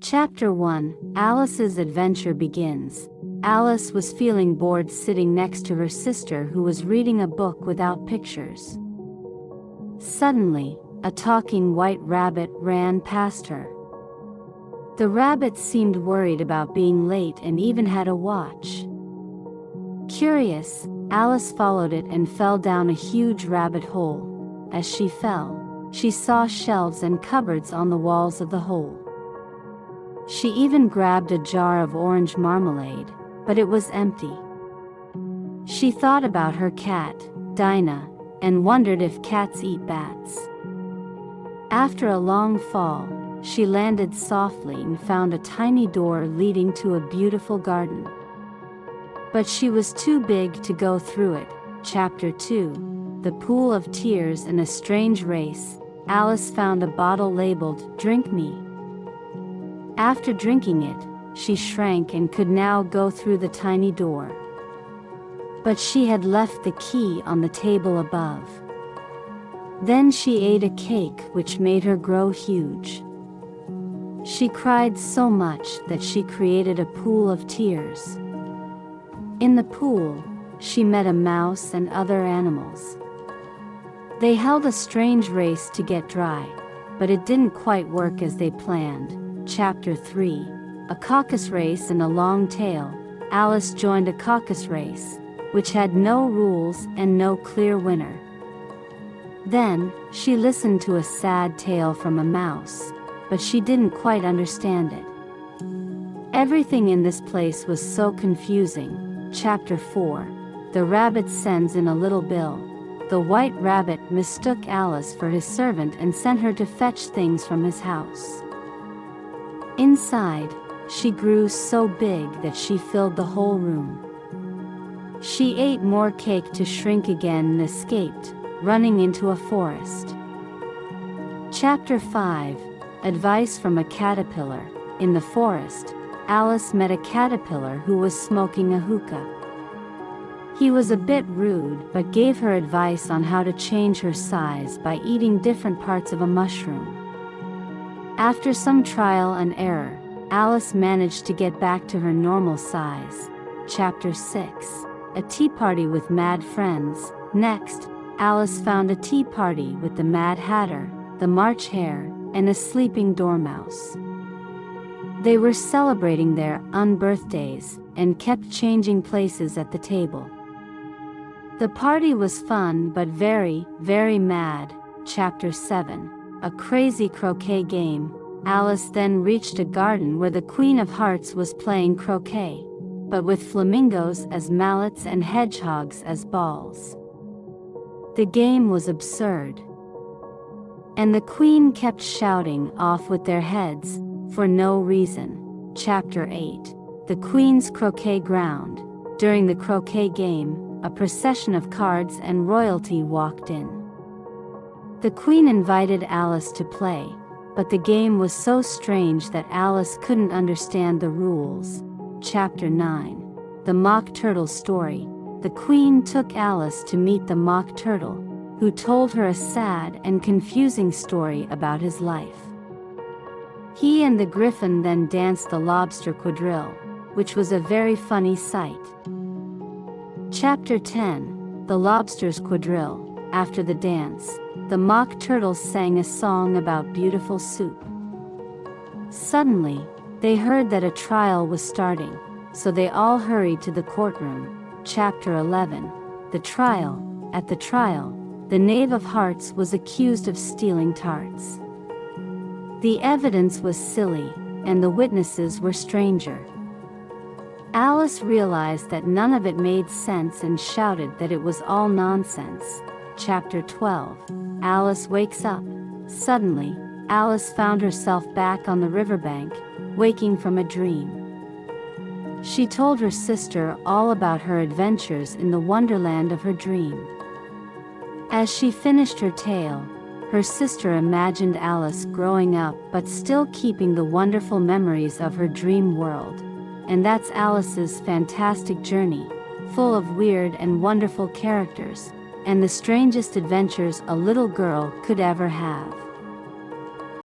Chapter 1. Alice's adventure begins. Alice was feeling bored sitting next to her sister who was reading a book without pictures. Suddenly, a talking white rabbit ran past her. The rabbit seemed worried about being late and even had a watch. Curious, Alice followed it and fell down a huge rabbit hole. As she fell, she saw shelves and cupboards on the walls of the hole. She even grabbed a jar of orange marmalade, but it was empty. She thought about her cat, Dinah, and wondered if cats eat bats. After a long fall, she landed softly and found a tiny door leading to a beautiful garden. But she was too big to go through it. Chapter 2. The Pool of Tears in a Strange Race. Alice found a bottle labeled, "Drink Me." After drinking it, she shrank and could now go through the tiny door. But she had left the key on the table above. Then she ate a cake which made her grow huge. She cried so much that she created a pool of tears. In the pool, she met a mouse and other animals. They held a strange race to get dry, but it didn't quite work as they planned. Chapter 3. A caucus race and a long tail. Alice joined a caucus race, which had no rules and no clear winner. Then, she listened to a sad tale from a mouse, but she didn't quite understand it. Everything in this place was so confusing. Chapter 4. The rabbit sends in a little bill. The white rabbit mistook Alice for his servant and sent her to fetch things from his house. Inside, she grew so big that she filled the whole room. She ate more cake to shrink again and escaped, running into a forest. Chapter 5. Advice from a caterpillar. In the forest, Alice met a caterpillar who was smoking a hookah. He was a bit rude but gave her advice on how to change her size by eating different parts of a mushroom. After some trial and error, Alice managed to get back to her normal size. Chapter 6. A tea party with mad friends. Next, Alice found a tea party with the Mad Hatter, the March Hare, and a sleeping dormouse. They were celebrating their unbirthdays and kept changing places at the table. The party was fun but very, very mad. Chapter 7. A crazy croquet game. Alice then reached a garden where the Queen of Hearts was playing croquet, but with flamingos as mallets and hedgehogs as balls. The game was absurd, and the Queen kept shouting off with their heads, for no reason. Chapter 8. The Queen's Croquet Ground. During the croquet game, a procession of cards and royalty walked in. The Queen invited Alice to play, but the game was so strange that Alice couldn't understand the rules. Chapter 9. The Mock Turtle Story. The Queen took Alice to meet the Mock Turtle, who told her a sad and confusing story about his life. He and the Griffin then danced the Lobster Quadrille, which was a very funny sight. Chapter 10. The Lobster's Quadrille. After the dance, the Mock Turtles sang a song about beautiful soup. Suddenly, they heard that a trial was starting, so they all hurried to the courtroom. Chapter 11. The Trial. At the trial, the Knave of Hearts was accused of stealing tarts. The evidence was silly, and the witnesses were stranger. Alice realized that none of it made sense and shouted that it was all nonsense. Chapter 12. Alice wakes up. Suddenly, Alice found herself back on the riverbank, waking from a dream. She told her sister all about her adventures in the wonderland of her dream. As she finished her tale, her sister imagined Alice growing up but still keeping the wonderful memories of her dream world. And that's Alice's fantastic journey, full of weird and wonderful characters, and the strangest adventures a little girl could ever have.